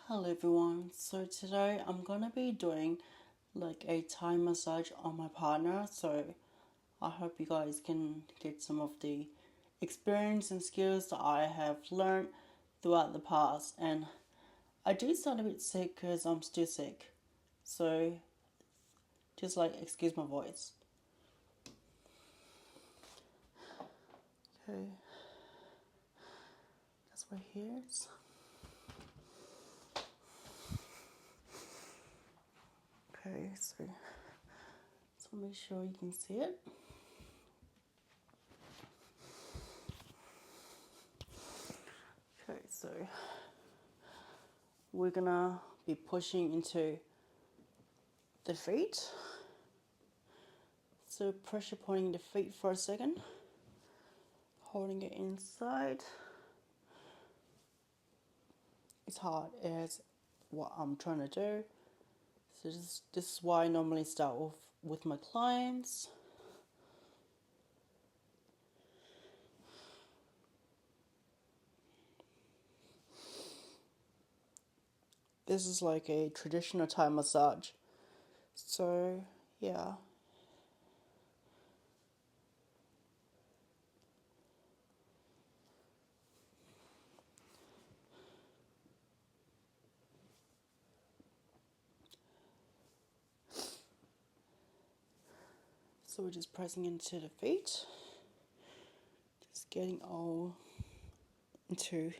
Hello everyone. So today I'm gonna be doing like a Thai massage on my partner. So I hope you guys can get some of the experience and skills that I have learned throughout the past. And I do sound a bit sick because I'm still sick. So just like excuse my voice. Okay, that's my hairs. Okay, so make sure you can see it. Okay, so we're gonna be pushing into the feet. So pressure pointing the feet for a second, holding it inside. It's hard as what I'm trying to do. So this is why I normally start off with my clients. This is like a traditional Thai massage. So yeah. So we're just pressing into the feet. Just getting all into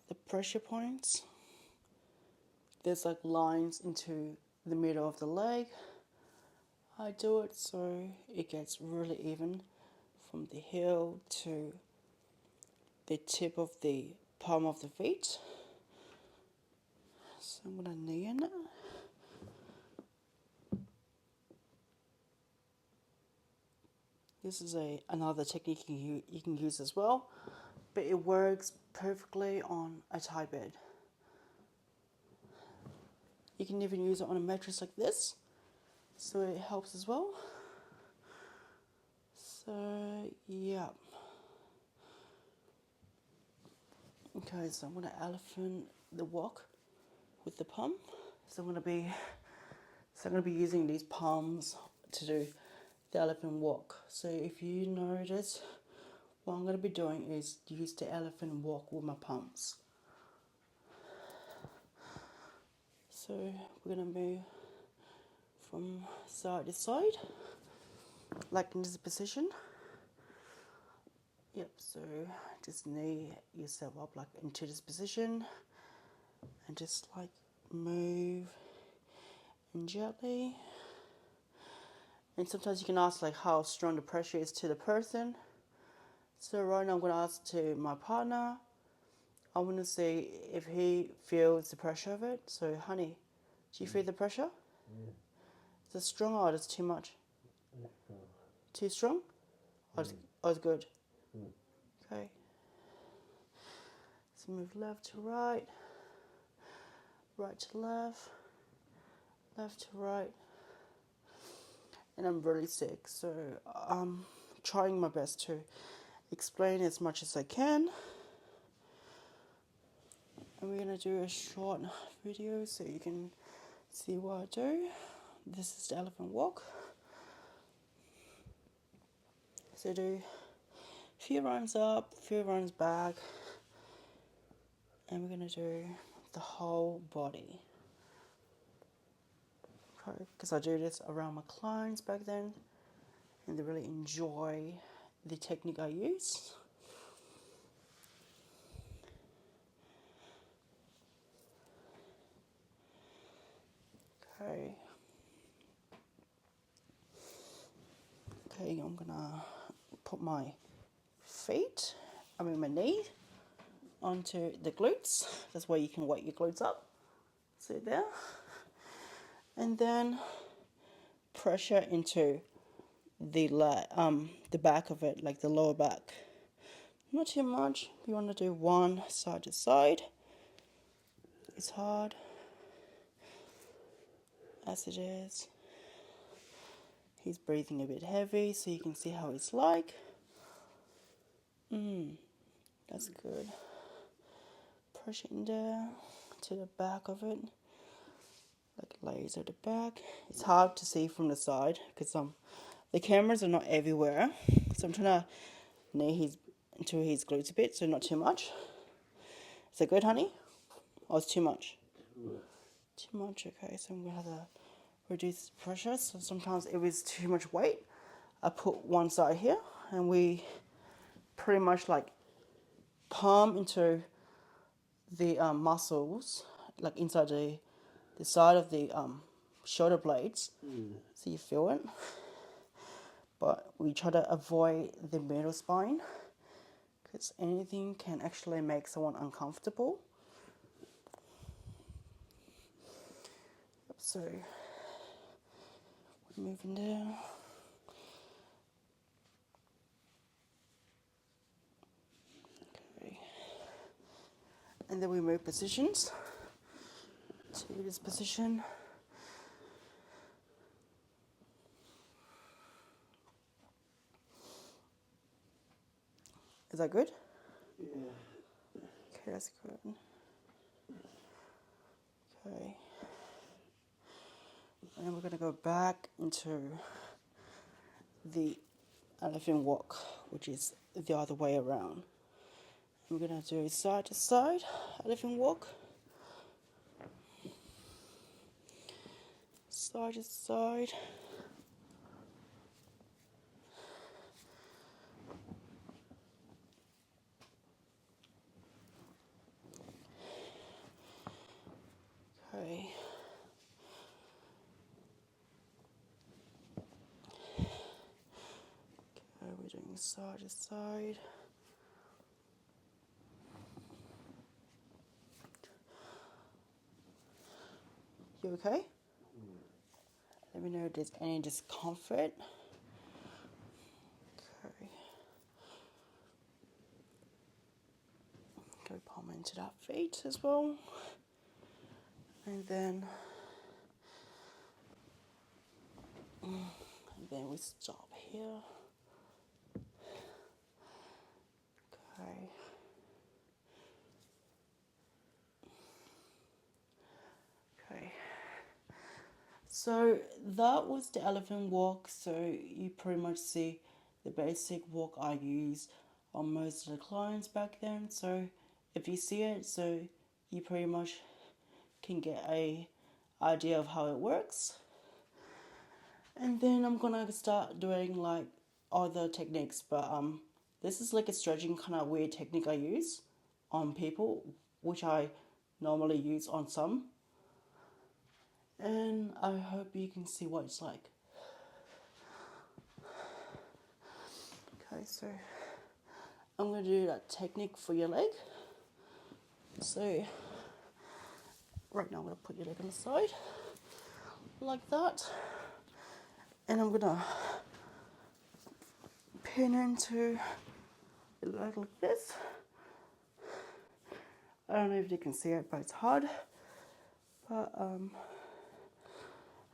the pressure points. There's like lines into the middle of the leg. I do it so it gets really even from the heel to the tip of the palm of the feet. So I'm gonna knee in it. This is another technique you can use as well, but it works perfectly on a Thai bed. You can even use it on a mattress like this, so it helps as well. So yeah. Okay, so I'm gonna elephant the walk with the palm. So I'm gonna be using these palms to do the elephant walk. So if you notice, what I'm gonna be doing is use the elephant walk with my palms. So we're gonna move from side to side, like in this position. Yep, so just knee yourself up like into this position and just like move and gently. And sometimes you can ask like how strong the pressure is to the person. So right now I'm gonna ask to my partner. I wanna see if he feels the pressure of it. So honey, do you feel the pressure? Yeah. Is it strong or is it too much? Too strong? Or is it good? Okay. So move left to right, right to left, left to right. And I'm really sick, so I'm trying my best to explain as much as I can. And we're gonna do a short video so you can see what I do. This is the elephant walk. So do a few rounds up, a few rounds back, and we're gonna do the whole body. Okay, because I do this around my clients back then, and they really enjoy the technique I use. Okay. Okay, I'm gonna put my my knee onto the glutes. That's why you can weight your glutes up. See there? And then pressure into the back of it, like the lower back. Not too much. You want to do one side to side. It's hard as it is. He's breathing a bit heavy, so you can see how it's like. That's good. Pressure in there to the back of it, like layers at the back. It's hard to see from the side because the cameras are not everywhere, so I'm trying to knee his into his glutes a bit, so not too much. Is that good, honey? Oh, it's too much. Too much. Okay, so I'm gonna have to reduce pressure. So sometimes if it's too much weight, I put one side here, and we pretty much like palm into the muscles, like inside the side of the shoulder blades, so you feel it. But we try to avoid the middle spine because anything can actually make someone uncomfortable. So we're moving down. Okay. And then we move positions to this position. Is that good? Yeah. Okay, that's good. Okay. And we're going to go back into the elephant walk, which is the other way around. We're going to do side to side elephant walk. Side to side. Okay. Okay, we're doing side to side. You okay? Let me know if there's any discomfort. Okay. Go palm into that feet as well. And then we stop here. Okay. Okay. So that was the elephant walk. So you pretty much see the basic walk I use on most of the clients back then. So if you see it, so you pretty much can get a idea of how it works. And then I'm gonna start doing like other techniques, but this is like a stretching kind of weird technique I use on people, which I normally use on some. And I hope you can see what it's like. Okay, so I'm going to do that technique for your leg. So right now I'm going to put your leg on the side like that. And I'm going to pin into the leg like this. I don't know if you can see it, but it's hard. But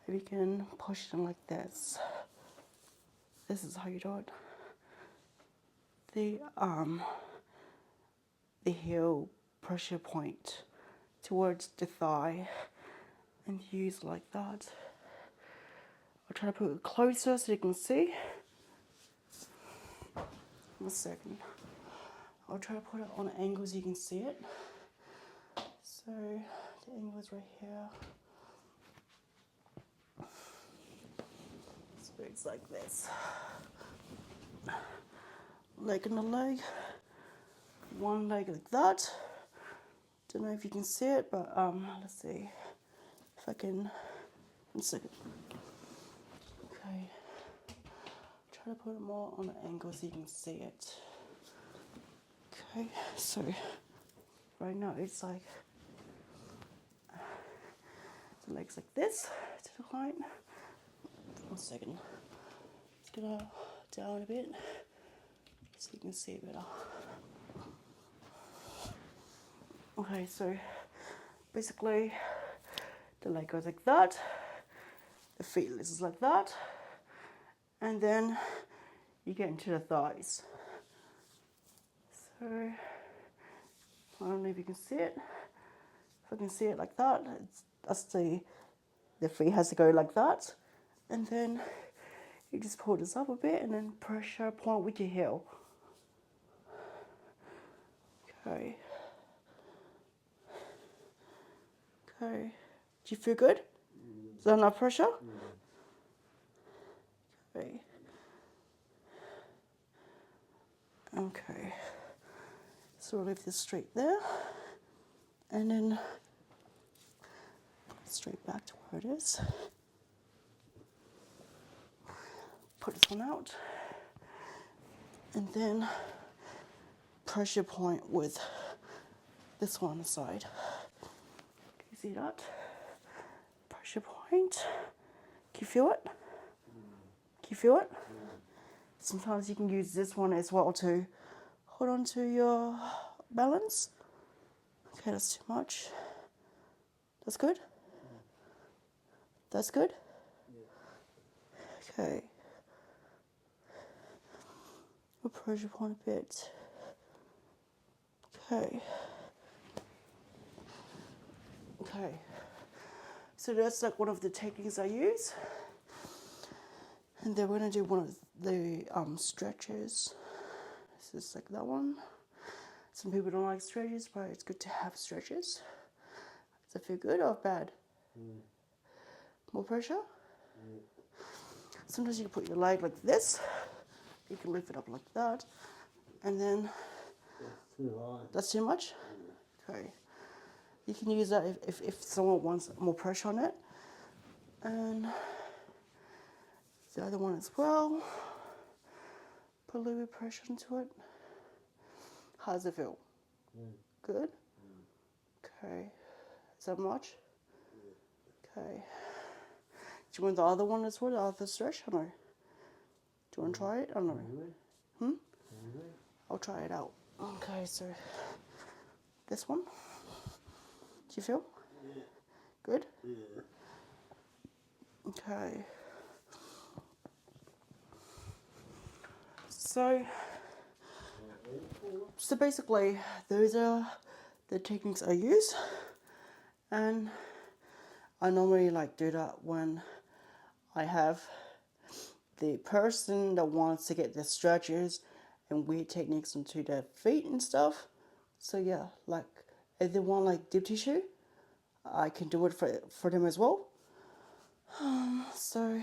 if you can push it in like this, this is how you do it. The heel pressure point towards the thigh and use like that. I'll try to put it closer so you can see. 1 second. I'll try to put it on an angle so you can see it. So the angle is right here. So it's like this. Leg on the leg. One leg like that. Don't know if you can see it, but let's see if I can. 1 second. Okay. Try to put it more on an angle so you can see it. Okay, so right now it's like the legs like this to the client. 1 second. Let's get it down a bit so you can see it better. Okay, so basically the leg goes like that, the feet is like that, and then you get into the thighs. So I don't know if you can see it. If I can see it like that. That's the feet has to go like that. And then you just pull this up a bit and then pressure point with your heel. Okay. Okay. Do you feel good? Is that enough pressure? Okay. Okay. So we'll leave this straight there. And then straight back to where it is. Put this one out. And then pressure point with this one on the side. Can you see that? Pressure point. Can you feel it? Can you feel it? Sometimes you can use this one as well to hold on to your balance. Okay, that's too much. That's good? That's good? Okay. We'll pressure point a bit. Okay. Okay. So that's like one of the techniques I use. And then we're going to do one of the stretches. This is like that one. Some people don't like stretches, but it's good to have stretches. Does it feel good or bad? More pressure? Sometimes you can put your leg like this. You can lift it up like that. And then... That's too high. That's too much? Okay. You can use that if someone wants more pressure on it. And the other one as well. Put a little bit of pressure into it. How does it feel? Good? Okay. Is that much? Okay. Do you want the other one as well, the other stretch? I don't know. Do you want to try it? I don't know. I'll try it out. Okay, so this one. Do you feel? Good? Okay. So basically, those are the techniques I use, and I normally like do that when I have the person that wants to get the stretches and weird techniques into their feet and stuff. So yeah, like if they want like deep tissue, I can do it for them as well. So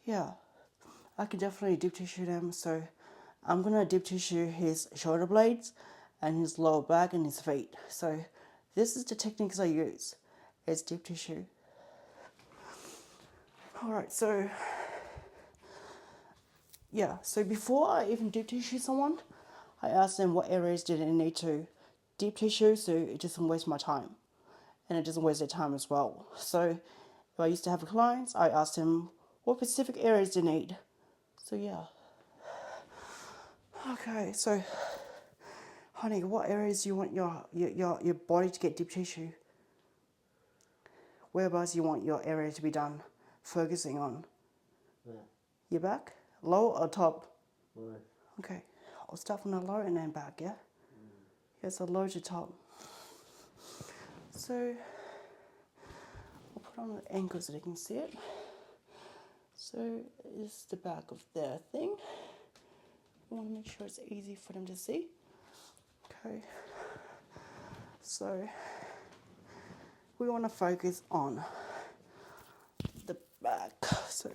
yeah, I can definitely deep tissue them. So I'm gonna deep tissue his shoulder blades and his lower back and his feet. So this is the techniques I use. It's deep tissue. Alright, so yeah, so before I even deep tissue someone, I ask them what areas do they need to deep tissue so it doesn't waste my time. And it doesn't waste their time as well. So if I used to have clients, I asked them what specific areas they need. So yeah. Okay, so honey, what areas do you want your body to get deep tissue? Whereabouts you want your area to be done? Focusing on? Your back? Low or top? Low. Okay, I'll start from the low and then back, yeah? Yeah, so low to top. So I'll put on the ankle so they can see it. So this is the back of their thing. I want to make sure it's easy for them to see. Okay. So we want to focus on the back. So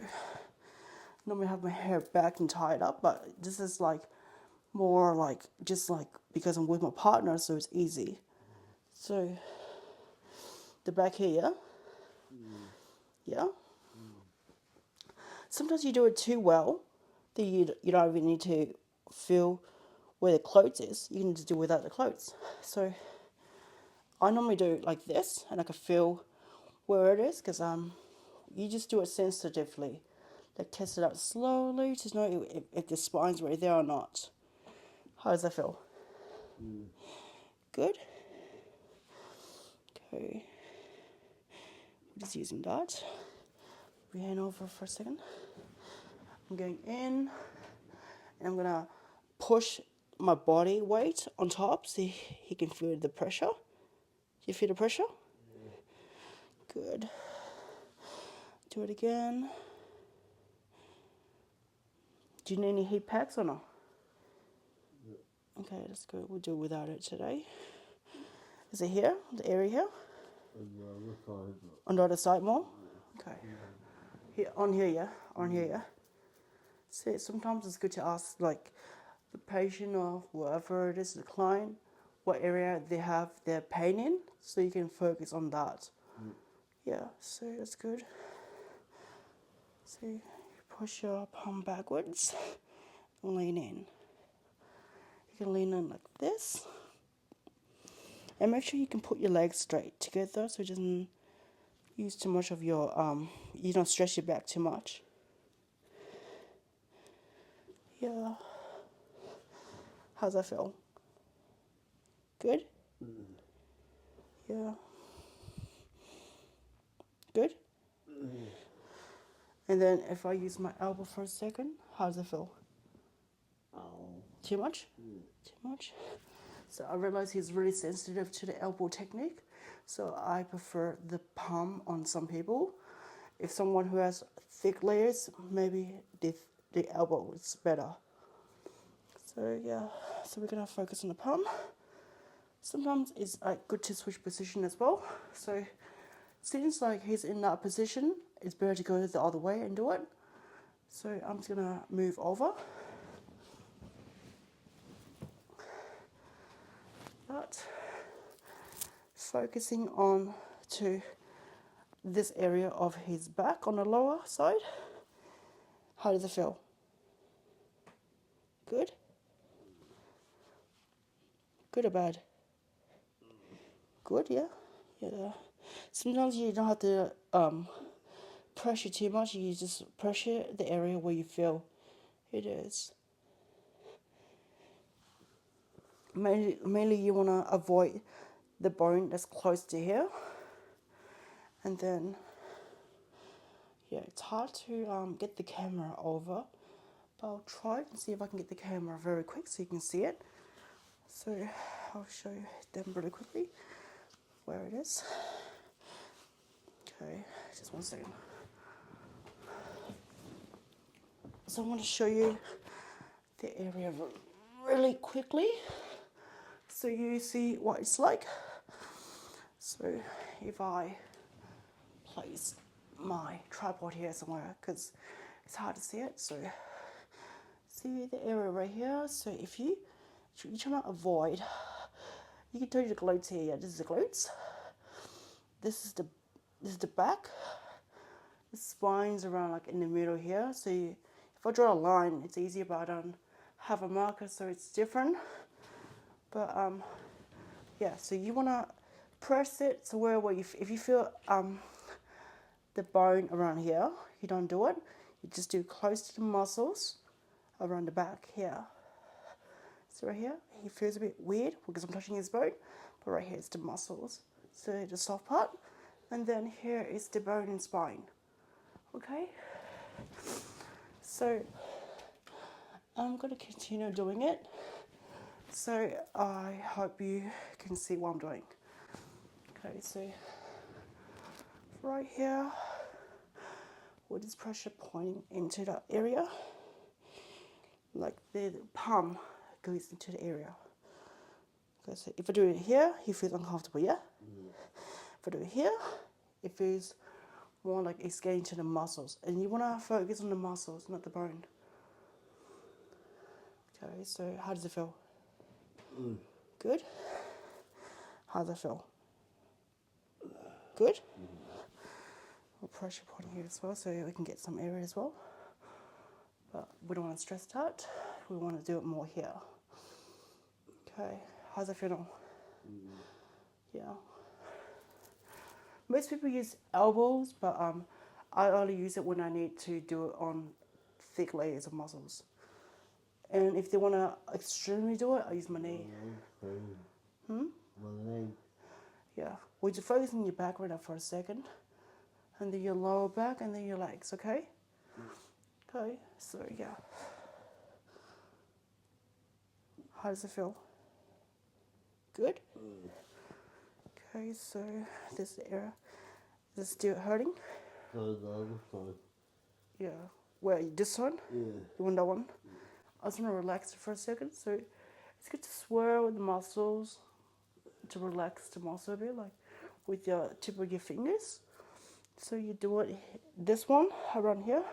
normally I have my hair back and tied up, but this is like more like just like because I'm with my partner, so it's easy. So the back here, yeah. Sometimes you do it too well that you don't even need to feel where the clothes is. You can just do without the clothes. So I normally do it like this, and I can feel where it is, because you just do it sensitively. Like test it out slowly to know if the spine's right there or not. How does that feel? Good? Okay. I'm just using that. We hand over for a second. I'm going in, and I'm gonna push my body weight on top so he can feel the pressure. You feel the pressure? Good. Do it again. Do you need any heat packs or not? Okay, that's good. We'll do without it today. Is it here? The area here? On the other side more? Okay. Here, on here, yeah? On here, yeah? See, sometimes it's good to ask, like, the patient or whoever it is, the client, what area they have their pain in, so you can focus on that. Yeah, so that's good. So you push your palm backwards and lean in. You can lean in like this. And make sure you can put your legs straight together so it doesn't use too much of your, you don't stretch your back too much. Yeah. How's that feel? Good? Yeah. Good? And then if I use my elbow for a second, how does it feel? Too much? Too much? So I realize he's really sensitive to the elbow technique. So I prefer the palm on some people. If someone who has thick layers, maybe the elbow is better. So yeah, so we're gonna focus on the palm. Sometimes it's good to switch position as well. So since like he's in that position, it's better to go the other way and do it. So I'm just gonna move over. But focusing on to this area of his back on the lower side. How does it feel? Good? Good or bad? Good, yeah? Yeah. Sometimes you don't have to pressure too much, you just pressure the area where you feel it is. Mainly you want to avoid the bone that's close to here. And then, yeah, it's hard to get the camera over, but I'll try and see if I can get the camera very quick so you can see it. So I'll show you them really quickly where it is. Okay, just 1 second. So I want to show you the area really quickly so you see what it's like. So if I place my tripod here somewhere, because it's hard to see it, so see the area right here. So if you try to avoid, you can do the glutes here. Yeah, this is the glutes. This is the back. The spine's around like in the middle here. So if I draw a line, it's easier, but I don't have a marker, so it's different. But yeah, so you wanna press it to where if you feel the bone around here, you don't do it. You just do close to the muscles around the back here. So right here, he feels a bit weird because I'm touching his bone, but right here is the muscles. So the soft part, and then here is the bone and spine. Okay? So I'm gonna continue doing it. So I hope you can see what I'm doing. Okay, so right here, with this pressure pointing into that area, like the palm goes into the area. Okay, so if I do it here, he feels uncomfortable, yeah? If I do it here, it feels more like it's getting to the muscles. And you want to focus on the muscles, not the bone. Okay, so how does it feel? Good? How does it feel? Good? We'll pressure point here as well so we can get some area as well. But we don't want to stress that. We want to do it more here. Okay, how's it feel now? Yeah. Most people use elbows, but I only use it when I need to do it on thick layers of muscles. And if they want to extremely do it, I use my knee. Yeah. Would you focus on your back right now for a second? And then your lower back, and then your legs, okay? Okay, so yeah. How does it feel? Good? Okay. Okay, so this area, is it still hurting? No, the other side. Yeah. Where, this one? Yeah. You want that one? I just want to relax it for a second. So it's good to swirl the muscles to relax the muscle a bit, like with your tip of your fingers. So you do it, this one around here,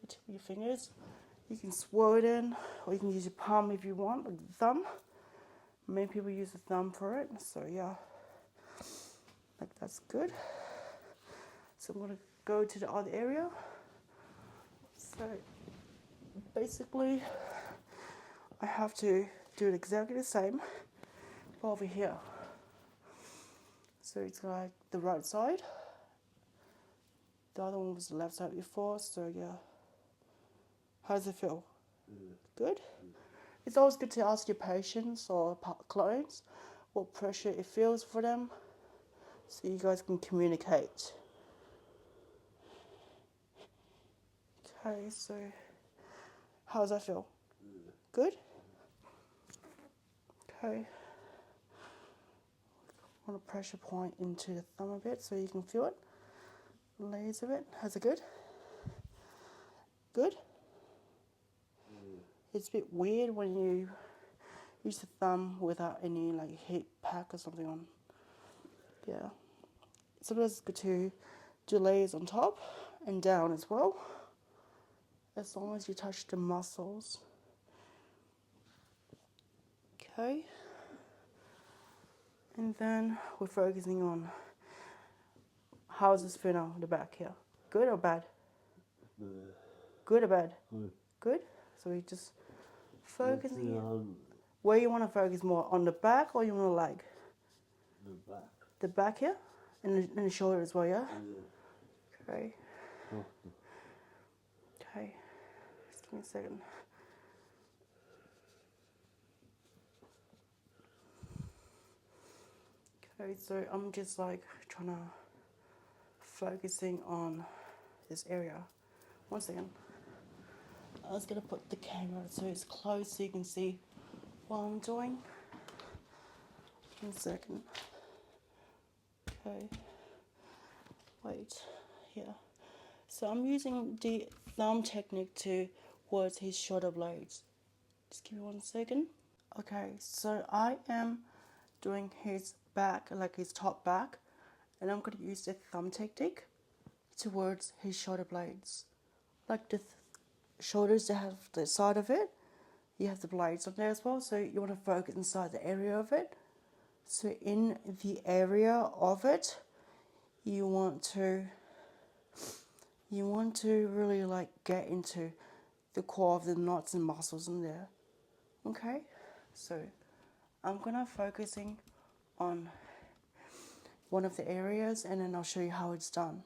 the tip of your fingers. You can swirl it in, or you can use your palm if you want, like the thumb. Many people use the thumb for it, so yeah, like that's good. So I'm gonna go to the other area. So basically, I have to do it exactly the same, but over here. So it's like the right side. The other one was the left side before, so yeah. How does it feel? Good? It's always good to ask your patients or clients what pressure it feels for them so you guys can communicate. Okay, so how does that feel? Good? Okay. I want to pressure point into the thumb a bit so you can feel it. Layers of it. How's it good? Good? It's a bit weird when you use the thumb without any like heat pack or something on. Yeah. Sometimes it's good to do layers on top and down as well, as long as you touch the muscles. Okay. And then we're focusing on how's this feel now, the back here. Good or bad? Good or bad? Good. Good? So we just focusing The where you want to focus more, on the back or you want the leg? back. The back here? And the shoulder as well, yeah? Yeah. Okay. Oh. Okay. Just give me a second. Okay, so I'm just like trying to focusing on this area. 1 second. I was gonna put the camera so it's close so you can see what I'm doing. 1 second. Okay. Wait. Here. So I'm using the thumb technique towards his shoulder blades. Just give me 1 second. Okay, so I am doing his back, like his top back, and I'm going to use the thumb technique towards his shoulder blades. Like the shoulders that have the side of it, you have the blades on there as well, so you want to focus inside the area of it. So in the area of it, you want to really like get into the core of the knots and muscles in there. Okay? So I'm gonna focusing on one of the areas and then I'll show you how it's done.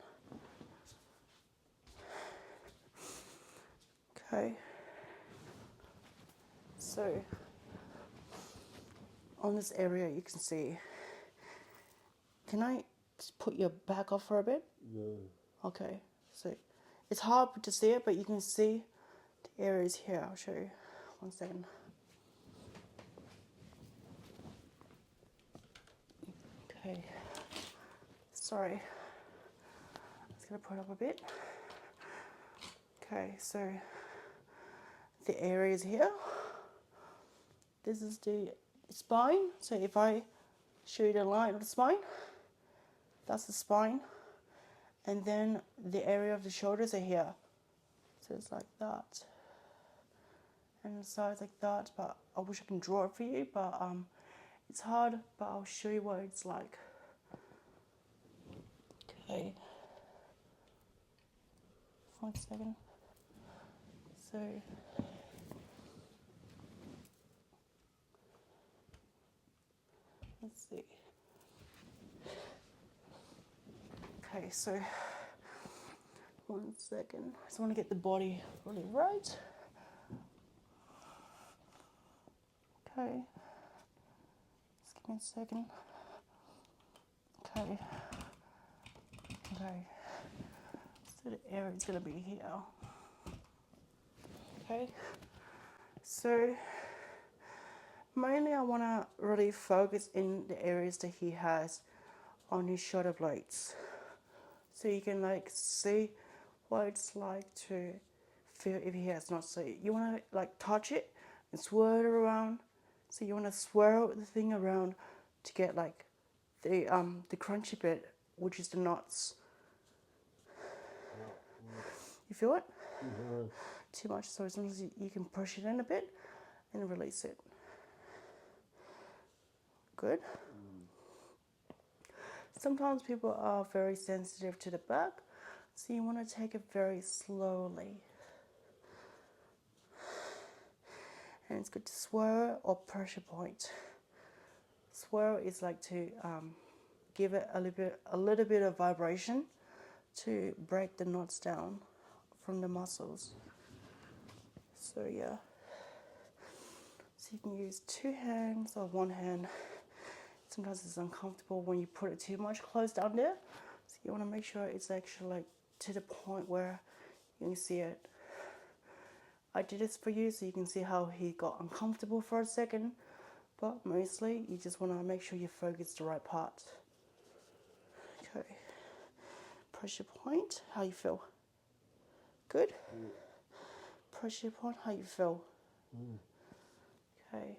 Okay. So on this area you can see, can I just put your back off for a bit? No. Okay, so it's hard to see it, but you can see the areas here. I'll show you. 1 second. Okay. Sorry. I'm just gonna put it up a bit. Okay, so the areas here. This is the spine. So if I show you the line of the spine, that's the spine. And then the area of the shoulders are here. So it's like that. And the sides like that, but I wish I can draw it for you, but it's hard, but I'll show you what it's like. Okay. 1 second. So let's see. Okay, so 1 second. I just want to get the body really right. Okay. Just give me a second. Okay. Okay. So the area is going to be here. Okay. So mainly I want to really focus in the areas that he has on his shoulder blades, so you can like see what it's like to feel if he has knots. So you want to like touch it and swirl it around. So you want to swirl the thing around to get like the crunchy bit, which is the knots. You feel it? Mm-hmm. Too much, so as long as you can push it in a bit and release it. Good. Sometimes people are very sensitive to the back, so you want to take it very slowly. And it's good to swirl or pressure point. Swirl is like to give it a little bit of vibration to break the knots down from the muscles. So yeah. So you can use 2 hands or 1 hand. Sometimes it's uncomfortable when you put it too much close down there. So you want to make sure it's actually like to the point where you can see it. I did this for you so you can see how he got uncomfortable for a second. But mostly you just want to make sure you focus the right part. Okay. Pressure point, how you feel? Good? Pressure point, how you feel? Okay.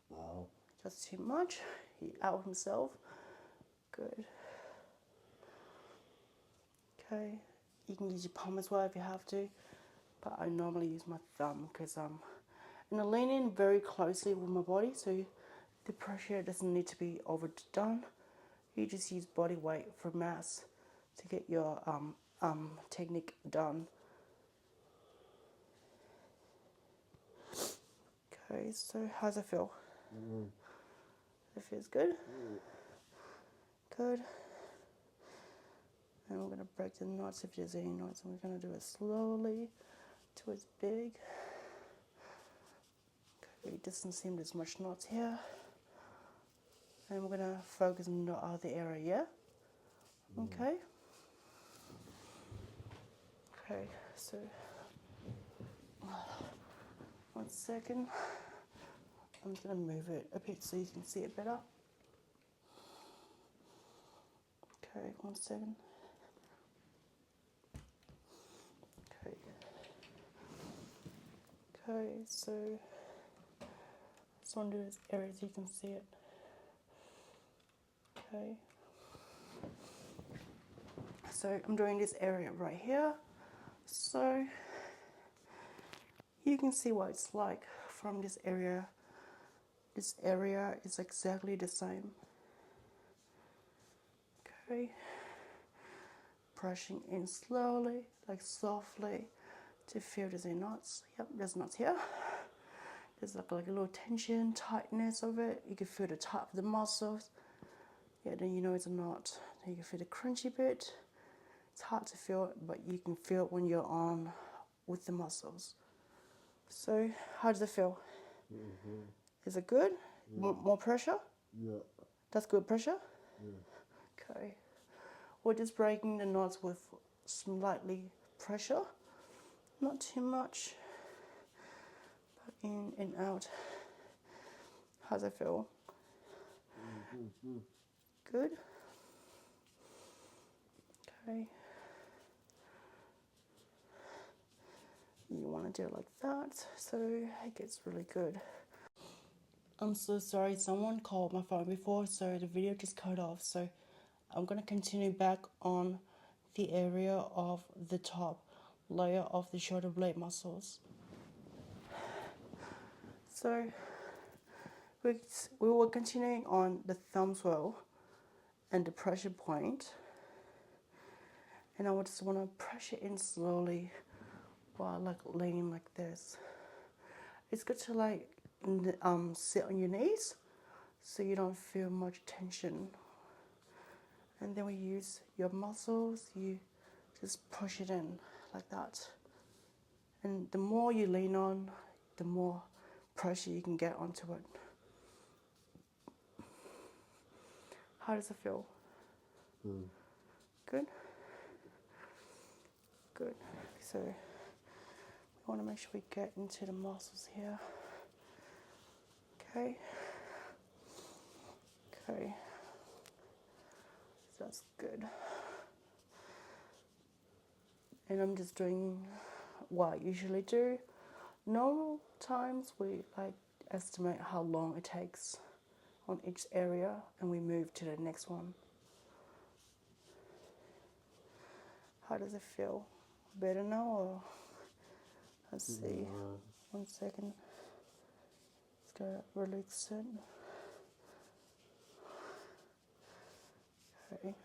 Wow. That's too much. He out himself. Good. Okay. You can use your palm as well if you have to, but I normally use my thumb because and I lean in very closely with my body, so the pressure doesn't need to be overdone. You just use body weight for mass to get your technique done. Okay, so how's it feel? It feels good? Good. And we're going to break the knots if there's any knots, and we're going to do it slowly till it's big. Okay, it doesn't seem there's much knots here. And we're going to focus on the other area, yeah? Okay? Okay, so 1 second. I'm just going to move it a bit so you can see it better. Okay, 1 second. Okay. Okay, so just want to do this area so you can see it. Okay. So I'm doing this area right here. So you can see what it's like from this area. This area is exactly the same. Okay. Brushing in slowly, like softly, to feel there's any knots. Yep, there's knots here. There's like a little tension, tightness of it. You can feel the top of the muscles. Yeah, then you know it's a knot. Then you can feel the crunchy bit. It's hard to feel it, but you can feel it when you're on with the muscles. So, how does it feel? Is it good? More pressure? Yeah. That's good pressure? Yeah. Okay. We're just breaking the knots with slightly pressure. Not too much. But in and out. How's it feel? Good? Okay. You want to do it like that, so it gets really good. I'm so sorry, someone called my phone before, so the video just cut off. So I'm going to continue back on the area of the top layer of the shoulder blade muscles. So we were continuing on the thumb swirl and the pressure point. And I just want to pressure in slowly while like laying like this. It's good to like sit on your knees so you don't feel much tension. And then we use your muscles, you just push it in like that. And the more you lean on, the more pressure you can get onto it. How does it feel? Good? Good. So we want to make sure we get into the muscles here. Okay. Okay. that's good. And I'm just doing what I usually do. Normal times we like estimate how long it takes on each area and we move to the next one. How does it feel? Better now or let's see. 1 second. Just gotta release it. Okay.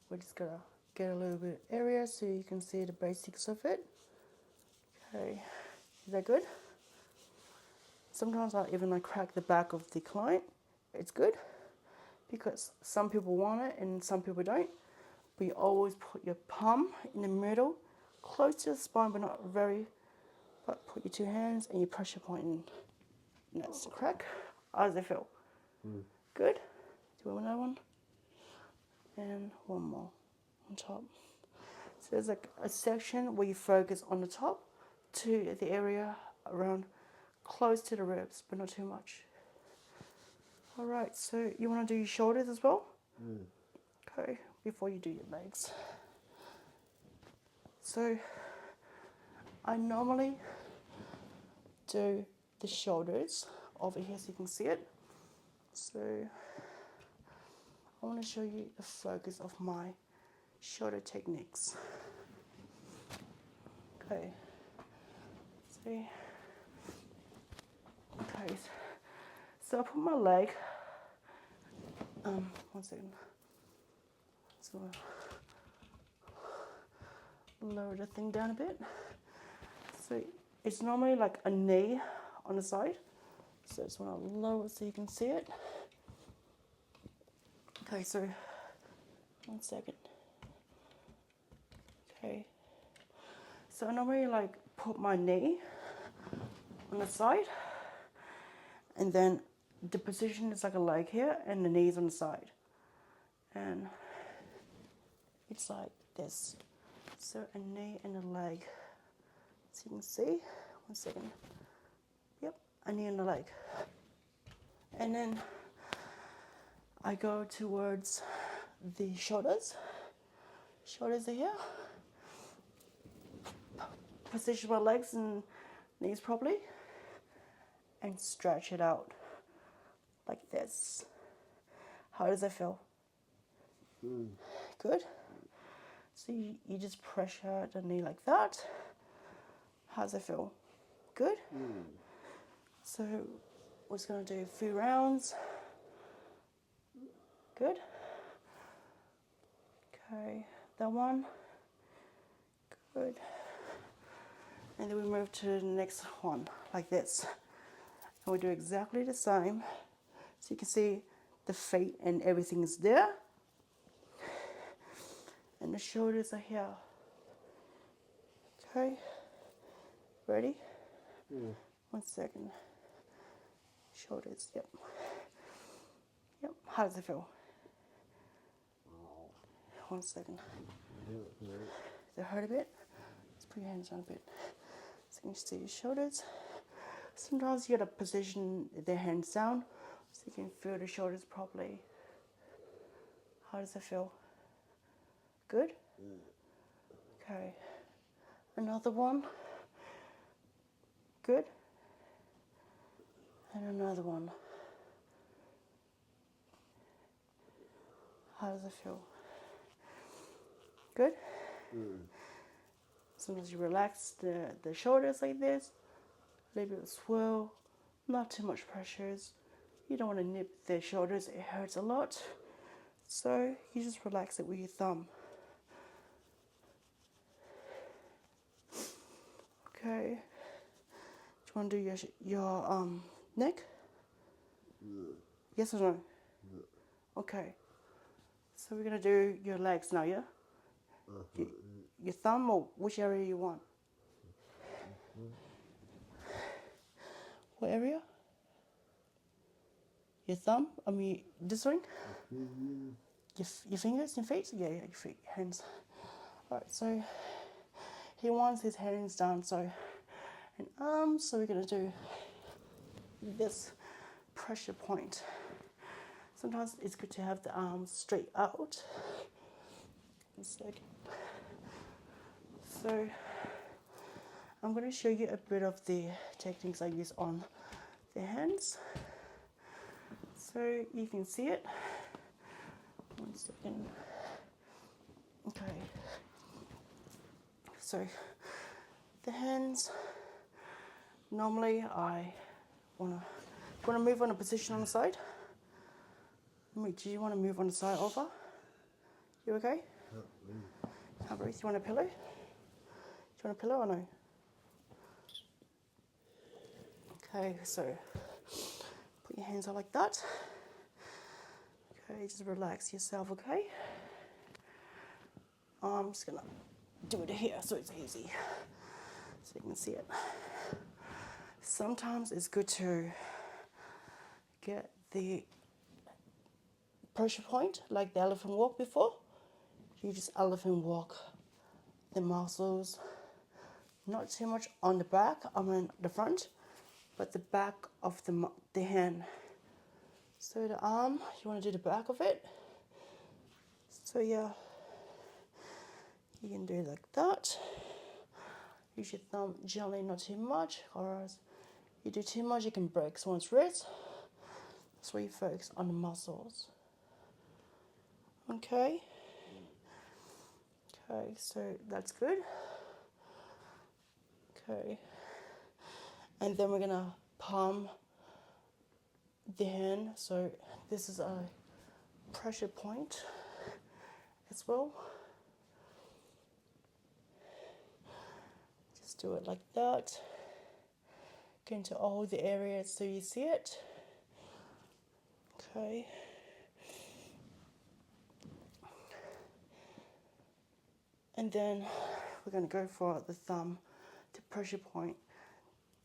We're just gonna get a little bit of area so you can see the basics of it. Okay, is that good? Sometimes I even like crack the back of the client. It's good because some people want it and some people don't. But you always put your palm in the middle, close to the spine but not very, but put your 2 hands and your pressure point in. And that's the crack. How does it feel? Good? Do you want another one? And one more on top. So there's like a section where you focus on the top to the area around close to the ribs, but not too much. All right, so you want to do your shoulders as well? Okay, before you do your legs. So I normally do the shoulders over here so you can see it. So I want to show you the focus of my shoulder techniques. Okay. See? Okay. So I put my leg. 1 second. So lower the thing down a bit. So it's normally like a knee on the side. So I just want to lower it so you can see it. Okay, so 1 second. Okay. So I normally like put my knee on the side, and then the position is like a leg here, and the knees on the side, and it's like this. So a knee and a leg. So you can see. 1 second. Yep, a knee and a leg, and then I go towards the shoulders. Shoulders are here. Position my legs and knees properly and stretch it out like this. How does that feel? Good? So you just pressure the knee like that. How does it feel? Good? So we're just going to do a few rounds. Good? Okay, that one. Good. And then we move to the next one, like this. And we do exactly the same. So you can see the feet and everything is there. And the shoulders are here. Okay. Ready? 1 second. Shoulders, yep. Yep, how does it feel? 1 second. Does it hurt a bit? Let's put your hands down a bit. So you can see your shoulders. Sometimes you gotta position the hands down so you can feel the shoulders properly. How does it feel? Good? Okay. Another one. Good? And another one. How does it feel? Good? Sometimes you relax the shoulders like this, a little bit of swirl, not too much pressures. You don't want to nip the shoulders, it hurts a lot. So you just relax it with your thumb. Okay. Do you want to do your neck? Yes or no? Okay. So we're gonna do your legs now, yeah? Your thumb or which area you want? What area? Your thumb? I mean, this ring? Your fingers, your feet? Yeah, your feet, hands. Alright, so he wants his hands down, so, and arms, so we're gonna do this pressure point. Sometimes it's good to have the arms straight out. One second. So I'm going to show you a bit of the techniques I use on the hands. So you can see it. One second. Okay. So the hands, normally I want to move on a position on the side. Do you want to move on the side over? You okay? Can't breathe. You want a pillow? Do you want a pillow or no? Okay, so put your hands out like that. Okay, just relax yourself, okay? I'm just gonna do it here so it's easy, so you can see it. Sometimes it's good to get the pressure point, like the elephant walk before. You just elephant walk the muscles, not too much on the back, I mean the front, but the back of the hand. So the arm, you want to do the back of it. So yeah, you can do it like that. Use your thumb gently, not too much, or else you do too much, you can break someone's wrist. That's why you focus on the muscles. Okay. Okay, so that's good. Okay. And then we're gonna palm the hand. So this is a pressure point as well. Just do it like that. Go into all the areas so you see it. Okay. And then we're going to go for the thumb, the pressure point,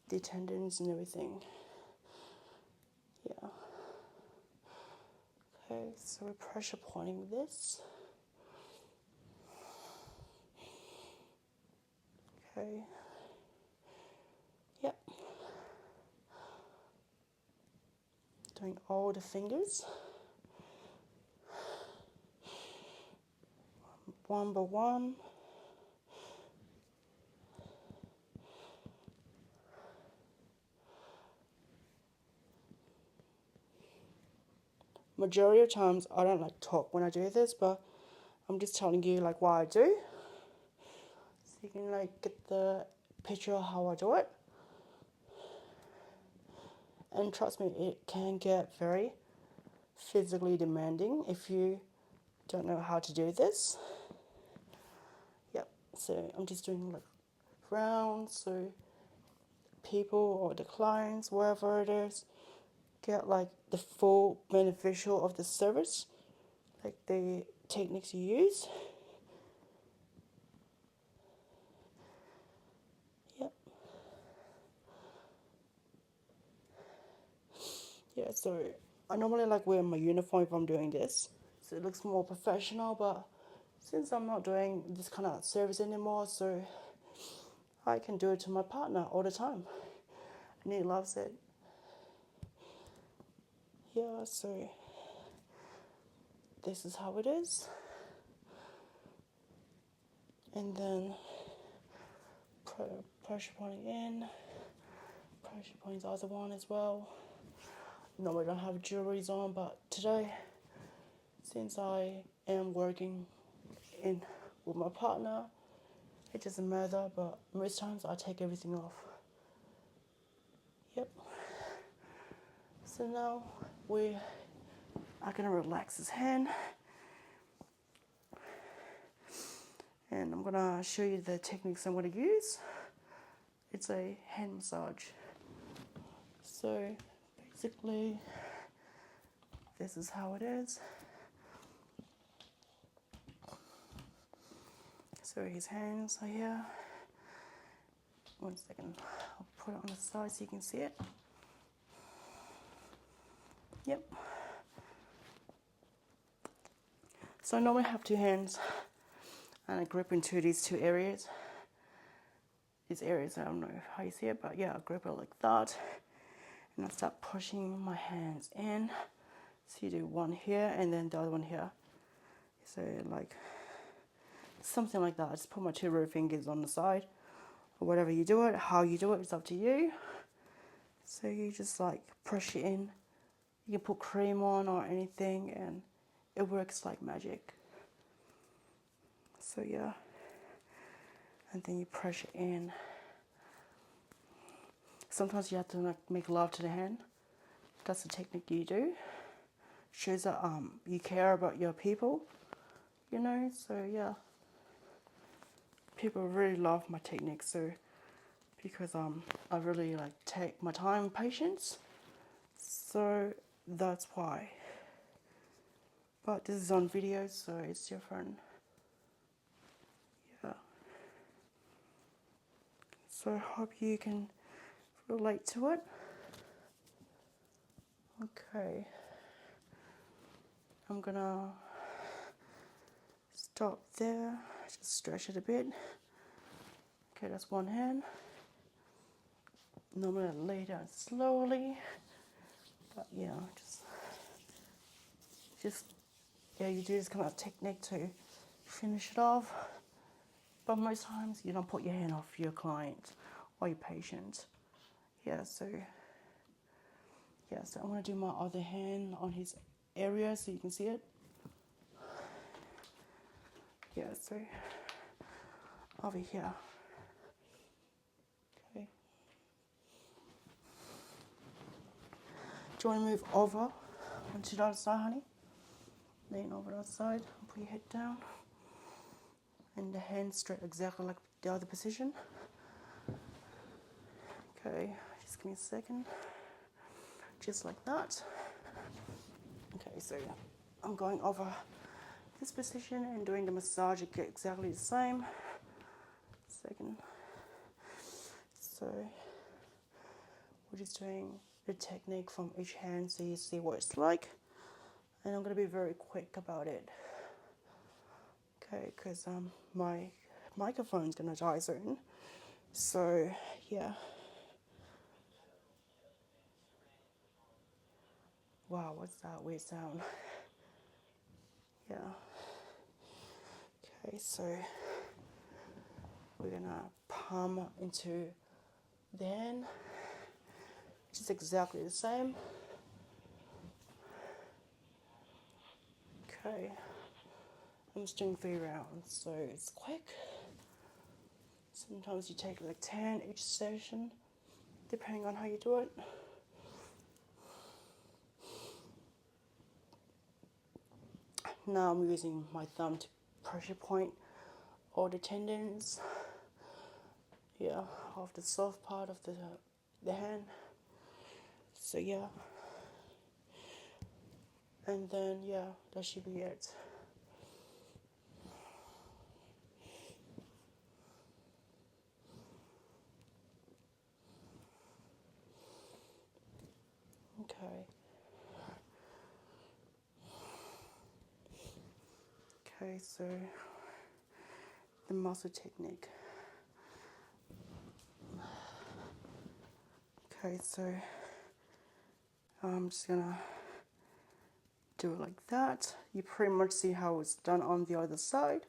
the tendons and everything. Yeah. Okay, so we're pressure pointing this. Okay. Yep. Doing all the fingers. One by one. Majority of times I don't like talk when I do this, but I'm just telling you like what I do. So you can like get the picture of how I do it. And trust me, it can get very physically demanding if you don't know how to do this. Yep, so I'm just doing like rounds so people or the clients, wherever it is, get like the full beneficial of the service, like the techniques you use. Yep. Yeah, so I normally like wear my uniform if I'm doing this, so it looks more professional, but since I'm not doing this kind of service anymore, so I can do it to my partner all the time, and he loves it. Yeah, so this is how it is. And then pressure pointing in, pressure pointing the other one as well. No, I don't have jewelries on, but today, since I am working in with my partner, it doesn't matter, but most times I take everything off. Yep. So now we are gonna relax his hand. And I'm gonna show you the techniques I'm gonna use. It's a hand massage. So basically, this is how it is. So his hands are here. One second, I'll put it on the side so you can see it. Yep. So I normally have two hands and I grip into these two areas. These areas, I don't know how you see it, but yeah, I grip it like that. And I start pushing my hands in So you do one here and then the other one here. So like something like that. I just put my two root fingers on the side, or whatever you do it, how you do it, it's up to you. So you just like brush it in. You can put cream on or anything, and it works like magic. So yeah, and then you brush it in. Sometimes you have to like make love to the hand. That's the technique you do. Shows that you care about your people, you know. So yeah, people really love my technique. So because I really like take my time and patience. So that's why. But this is on video, so it's different. Yeah. So I hope you can relate to it. Okay. I'm gonna stop there. Just stretch it a bit. Okay, that's one hand. Now I'm gonna lay down slowly. But yeah, just yeah, you do this kind of technique to finish it off. But most times you don't put your hand off your client or your patient. Yeah, so I'm gonna do my other hand on his area so you can see it. Yeah, so over here. Okay. Do you want to move over onto the other side, honey? Lean over the other side, put your head down. And the hand straight exactly like the other position. Okay, just give me a second. Just like that. Okay, so I'm going over this position and doing the massage exactly the same. Second. So we're just doing the technique from each hand so you see what it's like. And I'm going to be very quick about it. Okay, because my microphone's going to die soon. So, yeah. Wow, what's that weird sound? Yeah. Okay, so we're going to palm into the hand. Just exactly the same. Okay. I'm just doing 3 rounds, so it's quick. Sometimes you take like 10 each session, depending on how you do it. Now I'm using my thumb to pressure point all the tendons, yeah, of the soft part of the hand. So yeah, and then yeah, that should be it. Okay. Okay, so the muscle technique. Okay, so I'm just gonna do it like that. You pretty much see how it's done on the other side.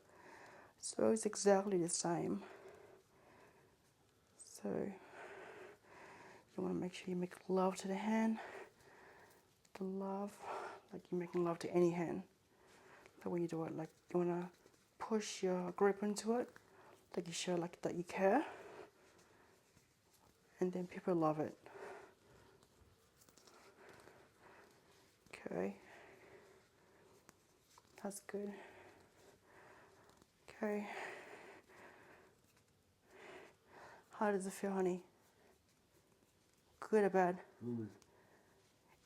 So it's exactly the same. So you want to make sure you make love to the hand. The love, like you're making love to any hand. The way you do it, like you want to push your grip into it, like you show like that you care. And then people love it. Okay. That's good. Okay. How does it feel, honey? Good or bad? Good.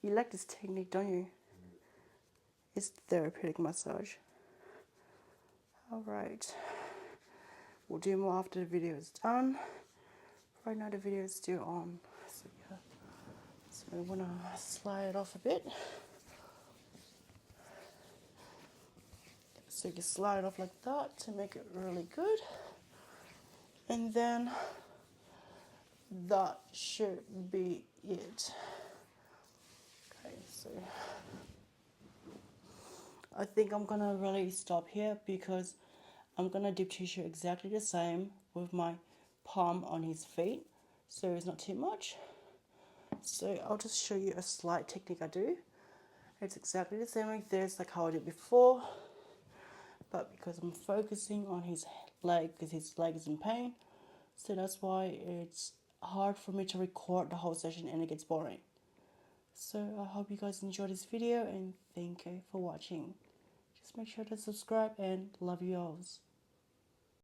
You like this technique, don't you? It's therapeutic massage. Alright. We'll do more after the video is done. Right now the video is still on. So yeah. So I wanna slide it off a bit. So you can slide it off like that to make it really good. And then that should be it. Okay, so I think I'm gonna really stop here because I'm gonna deep tissue exactly the same with my palm on his feet, so it's not too much. So I'll just show you a slight technique I do. It's exactly the same like this, like how I did before, but because I'm focusing on his leg, because his leg is in pain, so that's why it's hard for me to record the whole session and it gets boring. So I hope you guys enjoyed this video and thank you for watching. Just make sure to subscribe and love you all.